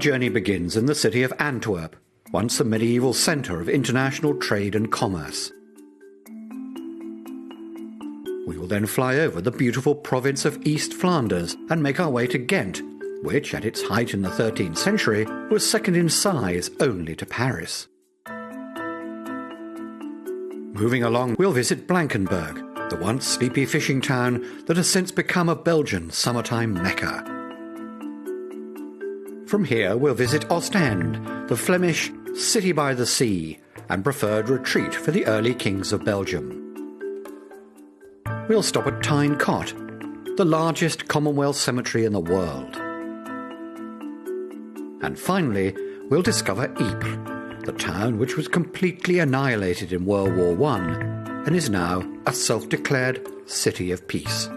journey begins in the city of Antwerp, once a medieval centre of international trade and commerce. We will then fly over the beautiful province of East Flanders and make our way to Ghent, which, at its height in the 13th century, was second in size only to Paris. Moving along, we'll visit Blankenberg, the once sleepy fishing town that has since become a Belgian summertime mecca. From here, we'll visit Ostend, the Flemish city by the sea and preferred retreat for the early kings of Belgium. We'll stop at Tyne Cot, the largest Commonwealth cemetery in the world. And finally, we'll discover Ypres, the town which was completely annihilated in World War I and is now a self-declared city of peace.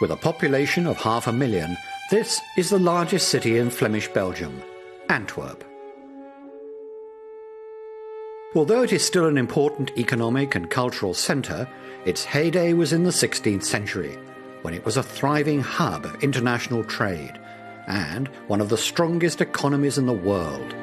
With a population of 500,000, this is the largest city in Flemish Belgium, Antwerp. Although it is still an important economic and cultural centre, its heyday was in the 16th century, when it was a thriving hub of international trade and one of the strongest economies in the world.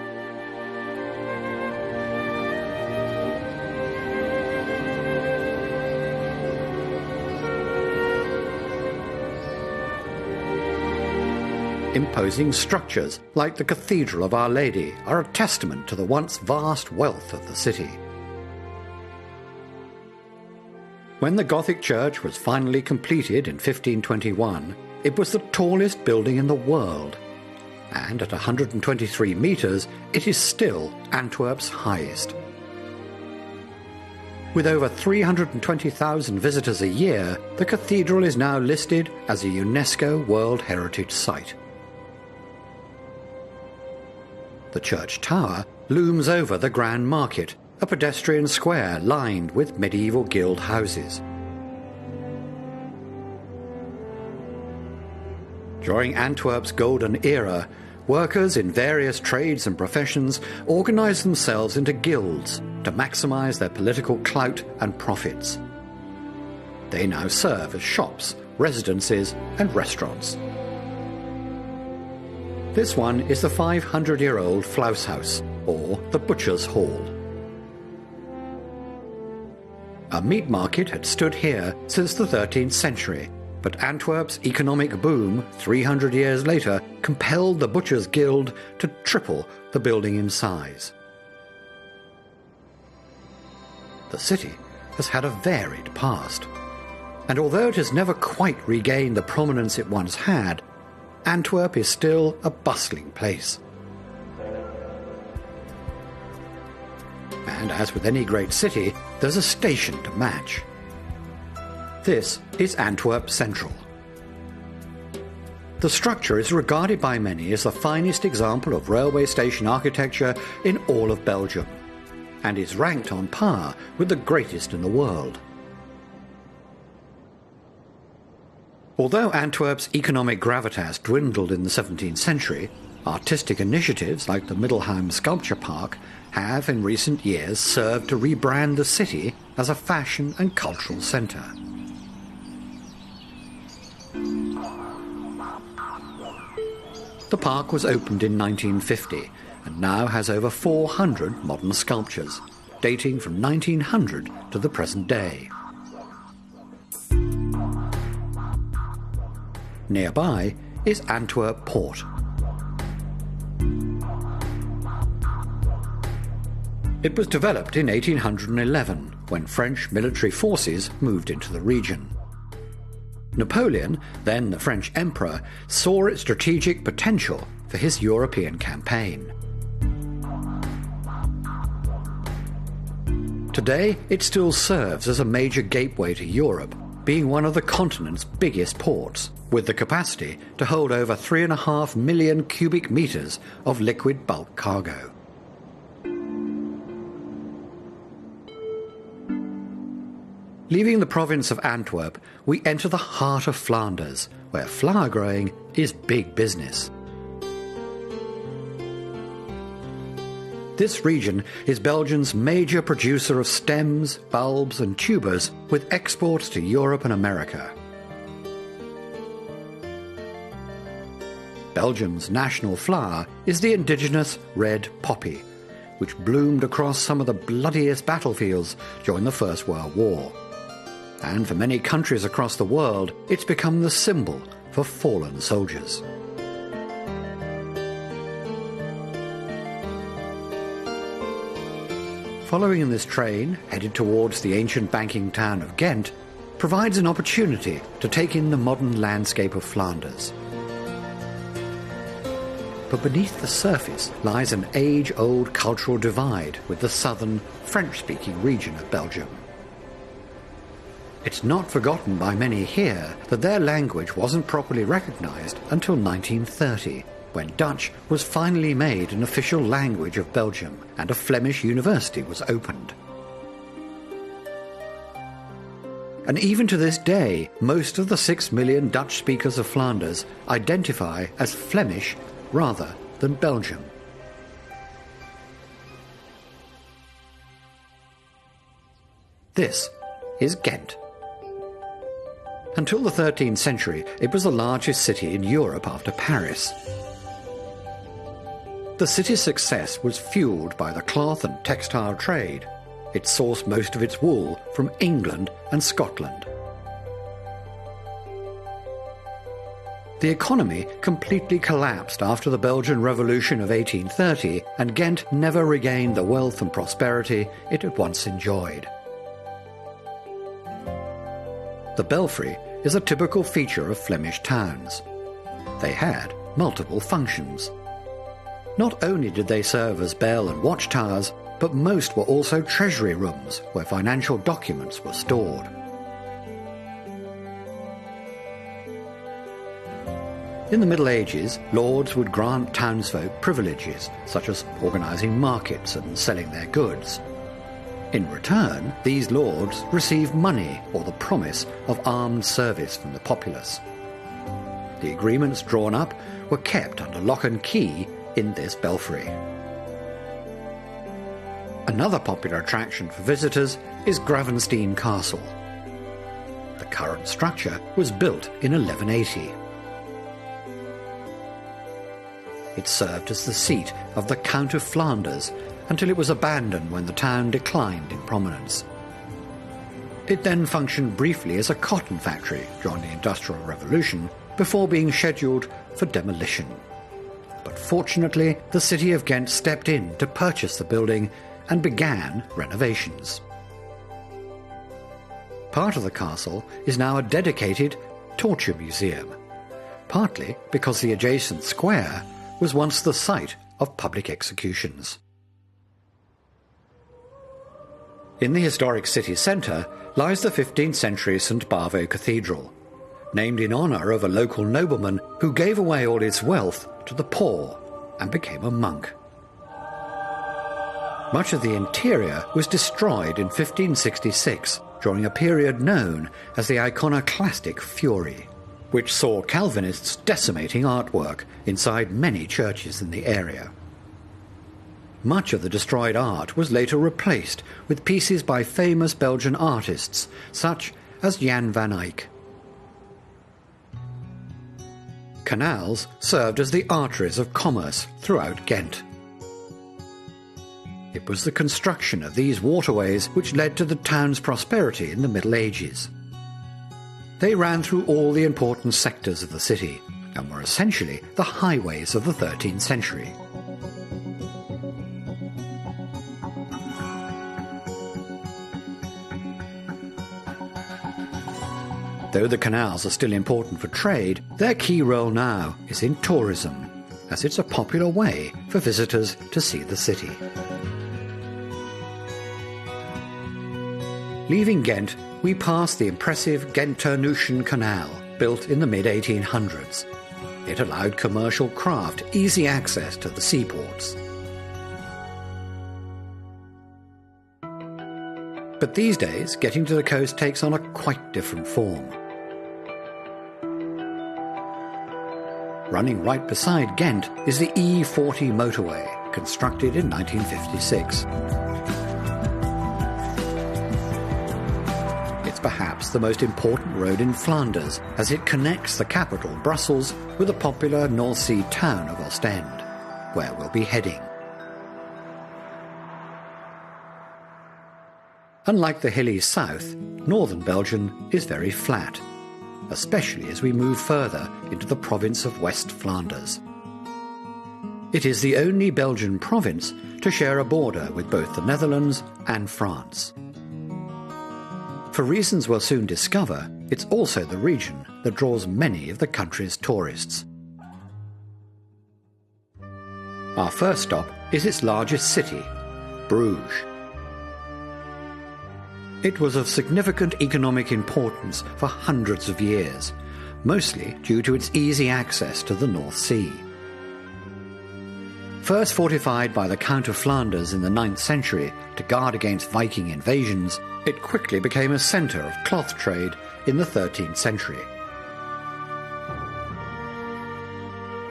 Imposing structures like the Cathedral of Our Lady are a testament to the once vast wealth of the city. When the Gothic church was finally completed in 1521, it was the tallest building in the world, and at 123 metres, it is still Antwerp's highest. With over 320,000 visitors a year, the cathedral is now listed as a UNESCO World Heritage Site. The church tower looms over the Grand Market, a pedestrian square lined with medieval guild houses. During Antwerp's golden era, workers in various trades and professions organised themselves into guilds to maximise their political clout and profits. They now serve as shops, residences and restaurants. This one is the 500-year-old Flaushaus, or the Butcher's Hall. A meat market had stood here since the 13th century, but Antwerp's economic boom 300 years later compelled the Butchers' Guild to triple the building in size. The city has had a varied past, and although it has never quite regained the prominence it once had, Antwerp is still a bustling place. And as with any great city, there's a station to match. This is Antwerp Central. The structure is regarded by many as the finest example of railway station architecture in all of Belgium, and is ranked on par with the greatest in the world. Although Antwerp's economic gravitas dwindled in the 17th century, artistic initiatives like the Middelheim Sculpture Park have in recent years served to rebrand the city as a fashion and cultural centre. The park was opened in 1950 and now has over 400 modern sculptures, dating from 1900 to the present day. Nearby is Antwerp Port. It was developed in 1811 when French military forces moved into the region. Napoleon, then the French emperor, saw its strategic potential for his European campaign. Today, it still serves as a major gateway to Europe, being one of the continent's biggest ports, with the capacity to hold over 3.5 million cubic metres of liquid bulk cargo. Leaving the province of Antwerp, we enter the heart of Flanders, where flower growing is big business. This region is Belgium's major producer of stems, bulbs and tubers, with exports to Europe and America. Belgium's national flower is the indigenous red poppy, which bloomed across some of the bloodiest battlefields during the First World War. And for many countries across the world, it's become the symbol for fallen soldiers. Following in this train, headed towards the ancient banking town of Ghent, provides an opportunity to take in the modern landscape of Flanders. But beneath the surface lies an age-old cultural divide with the southern, French-speaking region of Belgium. It's not forgotten by many here that their language wasn't properly recognised until 1930, when Dutch was finally made an official language of Belgium and a Flemish university was opened. And even to this day, most of the 6 million Dutch speakers of Flanders identify as Flemish rather than Belgium. This is Ghent. Until the 13th century, it was the largest city in Europe after Paris. The city's success was fueled by the cloth and textile trade. It sourced most of its wool from England and Scotland. The economy completely collapsed after the Belgian Revolution of 1830, and Ghent never regained the wealth and prosperity it had once enjoyed. The belfry is a typical feature of Flemish towns. They had multiple functions. Not only did they serve as bell and watchtowers, but most were also treasury rooms where financial documents were stored. In the Middle Ages, lords would grant townsfolk privileges, such as organising markets and selling their goods. In return, these lords received money or the promise of armed service from the populace. The agreements drawn up were kept under lock and key in this belfry. Another popular attraction for visitors is Gravenstein Castle. The current structure was built in 1180. It served as the seat of the Count of Flanders until it was abandoned when the town declined in prominence. It then functioned briefly as a cotton factory during the Industrial Revolution before being scheduled for demolition. But fortunately, the city of Ghent stepped in to purchase the building and began renovations. Part of the castle is now a dedicated torture museum, partly because the adjacent square was once the site of public executions. In the historic city centre lies the 15th century St. Bavo Cathedral, named in honour of a local nobleman who gave away all his wealth to the poor and became a monk. Much of the interior was destroyed in 1566 during a period known as the Iconoclastic Fury, which saw Calvinists decimating artwork inside many churches in the area. Much of the destroyed art was later replaced with pieces by famous Belgian artists such as Jan van Eyck. Canals served as the arteries of commerce throughout Ghent. It was the construction of these waterways which led to the town's prosperity in the Middle Ages. They ran through all the important sectors of the city and were essentially the highways of the 13th century. Though the canals are still important for trade, their key role now is in tourism, as it's a popular way for visitors to see the city. Leaving Ghent, we pass the impressive Ghent-Terneuzen Canal, built in the mid-1800s. It allowed commercial craft easy access to the seaports. But these days, getting to the coast takes on a quite different form. Running right beside Ghent is the E40 motorway, constructed in 1956. It's perhaps the most important road in Flanders, as it connects the capital, Brussels, with the popular North Sea town of Ostend, where we'll be heading. Unlike the hilly south, northern Belgium is very flat, especially as we move further into the province of West Flanders. It is the only Belgian province to share a border with both the Netherlands and France. For reasons we'll soon discover, it's also the region that draws many of the country's tourists. Our first stop is its largest city, Bruges. It was of significant economic importance for hundreds of years, mostly due to its easy access to the North Sea. First fortified by the Count of Flanders in the 9th century to guard against Viking invasions, it quickly became a centre of cloth trade in the 13th century.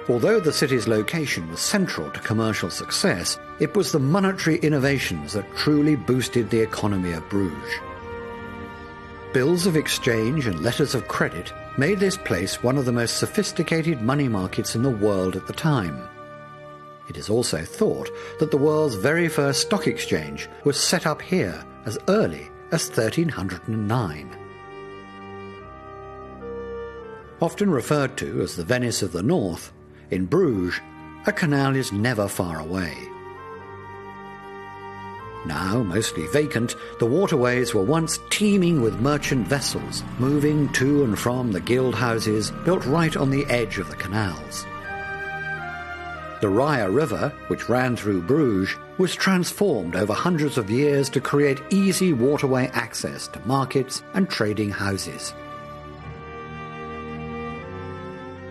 Although the city's location was central to commercial success, it was the monetary innovations that truly boosted the economy of Bruges. Bills of exchange and letters of credit made this place one of the most sophisticated money markets in the world at the time. It is also thought that the world's very first stock exchange was set up here as early as 1309. Often referred to as the Venice of the North, in Bruges, a canal is never far away. Now mostly vacant, the waterways were once teeming with merchant vessels moving to and from the guild houses built right on the edge of the canals. The Rye River, which ran through Bruges, was transformed over hundreds of years to create easy waterway access to markets and trading houses.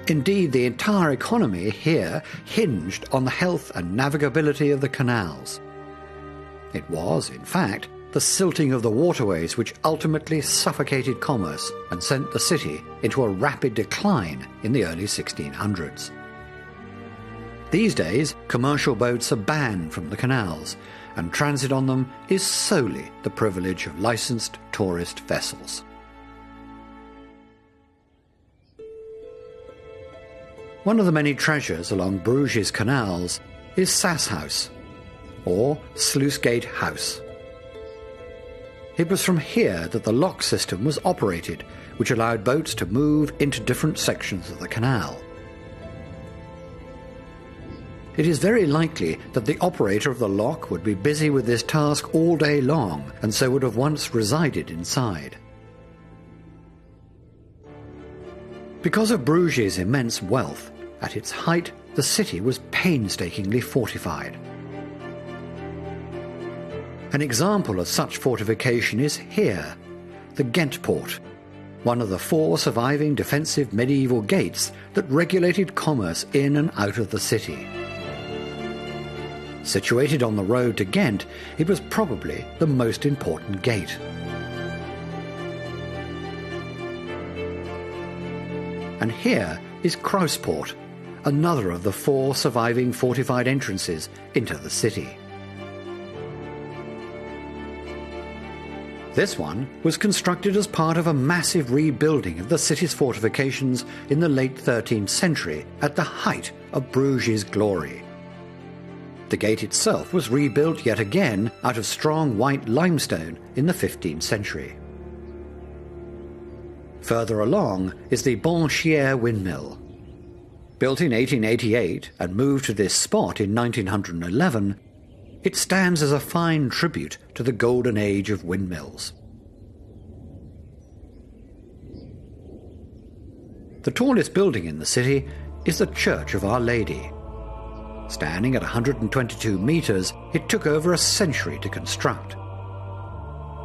Indeed, the entire economy here hinged on the health and navigability of the canals. It was, in fact, the silting of the waterways which ultimately suffocated commerce and sent the city into a rapid decline in the early 1600s. These days, commercial boats are banned from the canals, and transit on them is solely the privilege of licensed tourist vessels. One of the many treasures along Bruges' canals is Saashuis, or Sluisgate House. It was from here that the lock system was operated, which allowed boats to move into different sections of the canal. It is very likely that the operator of the lock would be busy with this task all day long, and so would have once resided inside. Because of Bruges' immense wealth, at its height, the city was painstakingly fortified. An example of such fortification is here, the Ghentpoort, one of the 4 surviving defensive medieval gates that regulated commerce in and out of the city. Situated on the road to Ghent, it was probably the most important gate. And here is Kruispoort, another of the 4 surviving fortified entrances into the city. This one was constructed as part of a massive rebuilding of the city's fortifications in the late 13th century at the height of Bruges' glory. The gate itself was rebuilt yet again out of strong white limestone in the 15th century. Further along is the Bonchière windmill. Built in 1888 and moved to this spot in 1911, it stands as a fine tribute to the golden age of windmills. The tallest building in the city is the Church of Our Lady. Standing at 122 metres, it took over a century to construct.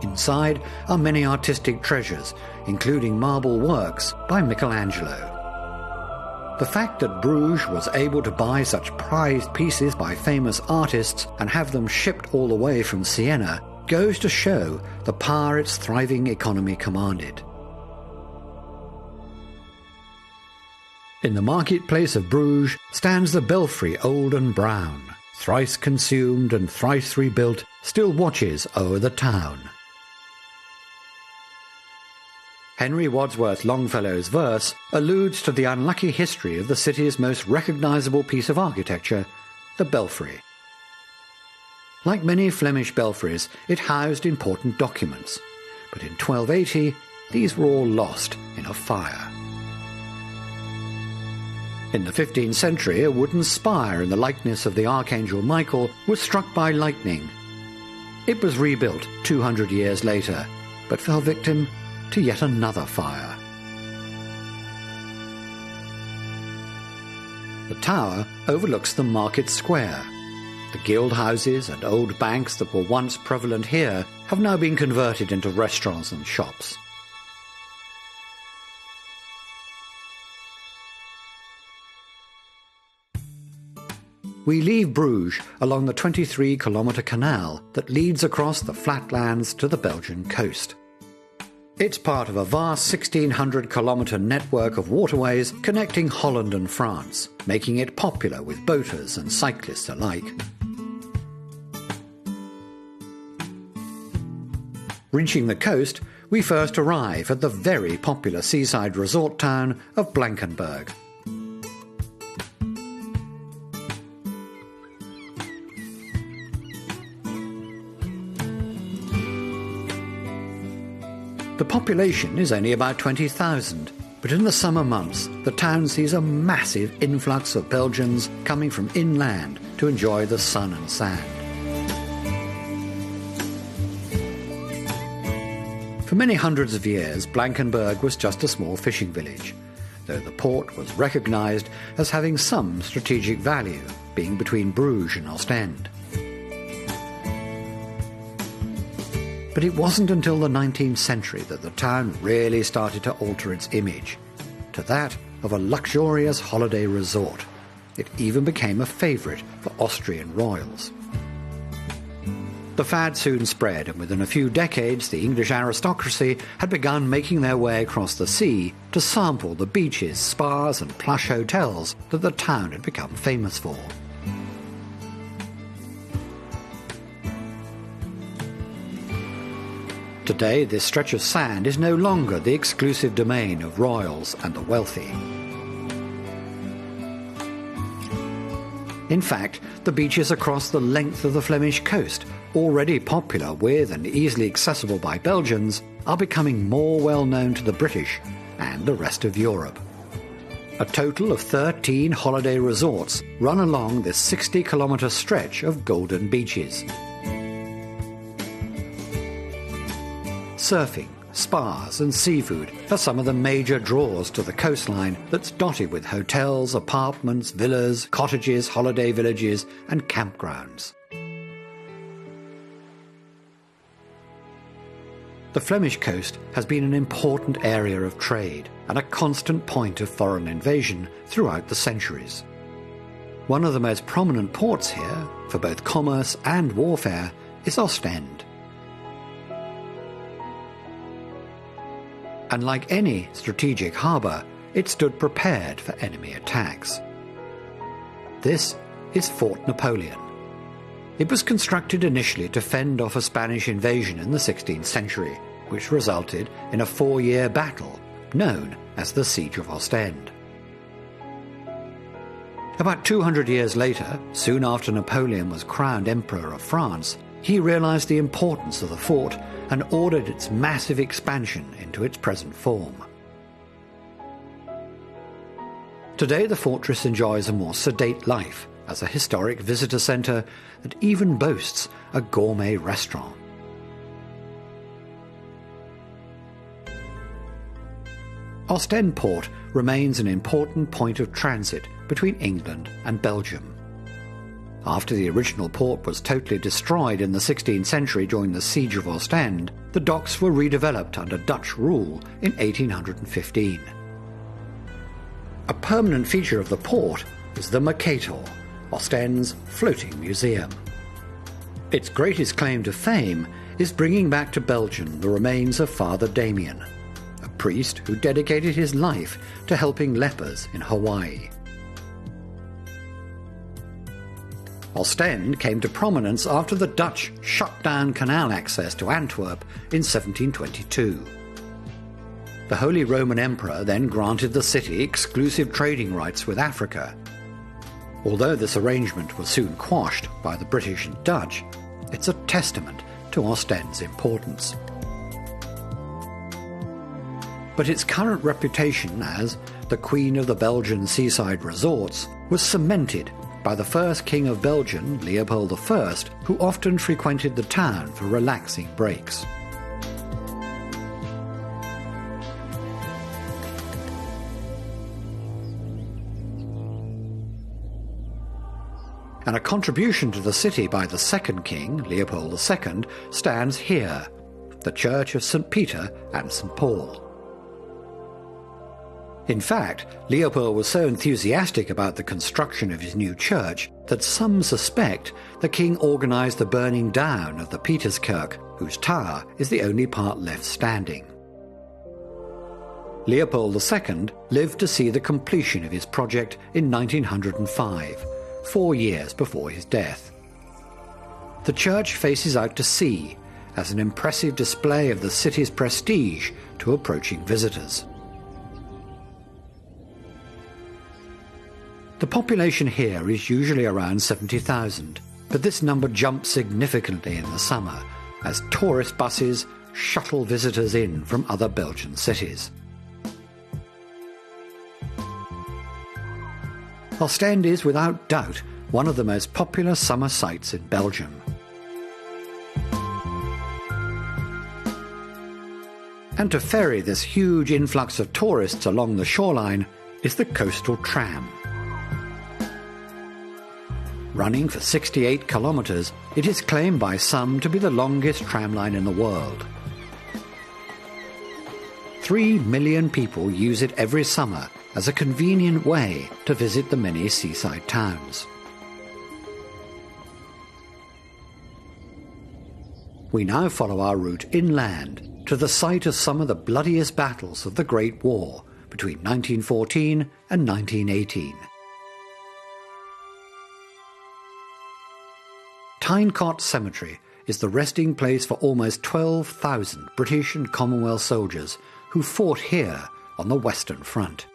Inside are many artistic treasures, including marble works by Michelangelo. The fact that Bruges was able to buy such prized pieces by famous artists and have them shipped all the way from Siena goes to show the power its thriving economy commanded. In the marketplace of Bruges stands the belfry old and brown, thrice consumed and thrice rebuilt, still watches o'er the town. Henry Wadsworth Longfellow's verse alludes to the unlucky history of the city's most recognisable piece of architecture, the belfry. Like many Flemish belfries, it housed important documents, but in 1280 these were all lost in a fire. In the 15th century, a wooden spire in the likeness of the Archangel Michael was struck by lightning. It was rebuilt 200 years later, but fell victim to yet another fire. The tower overlooks the market square. The guild houses and old banks that were once prevalent here have now been converted into restaurants and shops. We leave Bruges along the 23-kilometre canal that leads across the flatlands to the Belgian coast. It's part of a vast 1,600-kilometre network of waterways connecting Holland and France, making it popular with boaters and cyclists alike. Reaching the coast, we first arrive at the very popular seaside resort town of Blankenberg. The population is only about 20,000, but in the summer months, the town sees a massive influx of Belgians coming from inland to enjoy the sun and sand. For many hundreds of years, Blankenberg was just a small fishing village, though the port was recognised as having some strategic value, being between Bruges and Ostend. But it wasn't until the 19th century that the town really started to alter its image, to that of a luxurious holiday resort. It even became a favourite for Austrian royals. The fad soon spread, and within a few decades the English aristocracy had begun making their way across the sea to sample the beaches, spas and plush hotels that the town had become famous for. Today, this stretch of sand is no longer the exclusive domain of royals and the wealthy. In fact, the beaches across the length of the Flemish coast, already popular with and easily accessible by Belgians, are becoming more well known to the British and the rest of Europe. A total of 13 holiday resorts run along this 60-kilometre stretch of golden beaches. Surfing, spas and seafood are some of the major draws to the coastline that's dotted with hotels, apartments, villas, cottages, holiday villages and campgrounds. The Flemish coast has been an important area of trade and a constant point of foreign invasion throughout the centuries. One of the most prominent ports here, for both commerce and warfare, is Ostend. And like any strategic harbour, it stood prepared for enemy attacks. This is Fort Napoleon. It was constructed initially to fend off a Spanish invasion in the 16th century, which resulted in a 4-year battle known as the Siege of Ostend. About 200 years later, soon after Napoleon was crowned Emperor of France, he realised the importance of the fort and ordered its massive expansion into its present form. Today the fortress enjoys a more sedate life as a historic visitor centre that even boasts a gourmet restaurant. Ostend Port remains an important point of transit between England and Belgium. After the original port was totally destroyed in the 16th century during the Siege of Ostend, the docks were redeveloped under Dutch rule in 1815. A permanent feature of the port is the Mercator, Ostend's floating museum. Its greatest claim to fame is bringing back to Belgium the remains of Father Damien, a priest who dedicated his life to helping lepers in Hawaii. Ostend came to prominence after the Dutch shut down canal access to Antwerp in 1722. The Holy Roman Emperor then granted the city exclusive trading rights with Africa. Although this arrangement was soon quashed by the British and Dutch, it's a testament to Ostend's importance. But its current reputation as the Queen of the Belgian seaside resorts was cemented by the first King of Belgium, Leopold I, who often frequented the town for relaxing breaks. And a contribution to the city by the second king, Leopold II, stands here, the Church of St. Peter and St. Paul. In fact, Leopold was so enthusiastic about the construction of his new church that some suspect the king organised the burning down of the Peterskirk, whose tower is the only part left standing. Leopold II lived to see the completion of his project in 1905, 4 years before his death. The church faces out to sea as an impressive display of the city's prestige to approaching visitors. The population here is usually around 70,000, but this number jumps significantly in the summer as tourist buses shuttle visitors in from other Belgian cities. Ostend is without doubt one of the most popular summer sites in Belgium. And to ferry this huge influx of tourists along the shoreline is the coastal tram. Running for 68 kilometres, it is claimed by some to be the longest tramline in the world. 3 million people use it every summer as a convenient way to visit the many seaside towns. We now follow our route inland to the site of some of the bloodiest battles of the Great War between 1914 and 1918. Tyncott Cemetery is the resting place for almost 12,000 British and Commonwealth soldiers who fought here on the Western Front.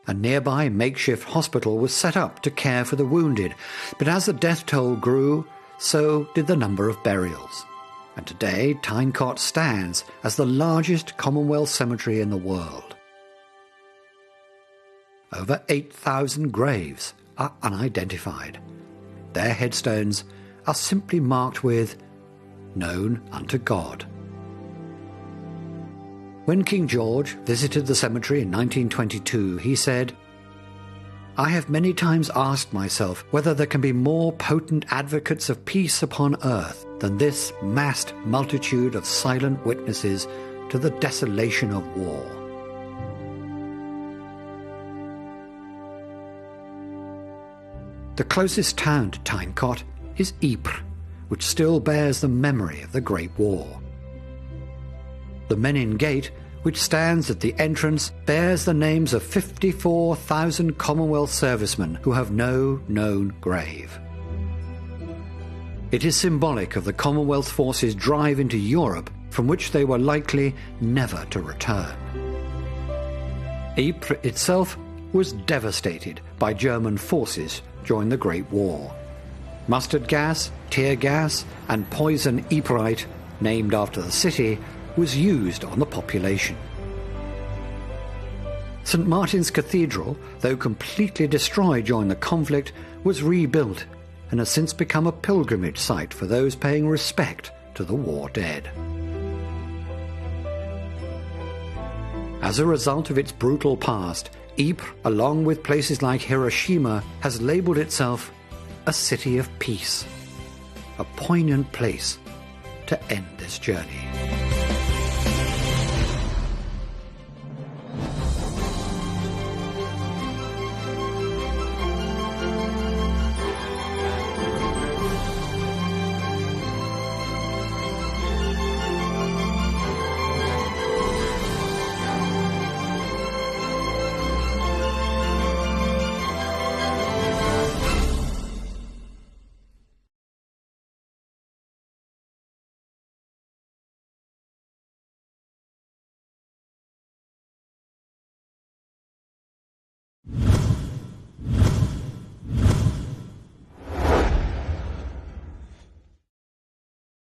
A nearby makeshift hospital was set up to care for the wounded, but as the death toll grew, so did the number of burials. And today, Tyncott stands as the largest Commonwealth cemetery in the world. Over 8,000 graves are unidentified. Their headstones are simply marked with "Known unto God." When King George visited the cemetery in 1922, he said, "I have many times asked myself whether there can be more potent advocates of peace upon earth than this massed multitude of silent witnesses to the desolation of war." The closest town to Tyncott is Ypres, which still bears the memory of the Great War. The Menin Gate, which stands at the entrance, bears the names of 54,000 Commonwealth servicemen who have no known grave. It is symbolic of the Commonwealth forces' drive into Europe, from which they were likely never to return. Ypres itself was devastated by German forces during the Great War. Mustard gas, tear gas, and poison ypres, named after the city, was used on the population. St. Martin's Cathedral, though completely destroyed during the conflict, was rebuilt and has since become a pilgrimage site for those paying respect to the war dead. As a result of its brutal past, Ypres, along with places like Hiroshima, has labelled itself a city of peace, a poignant place to end this journey.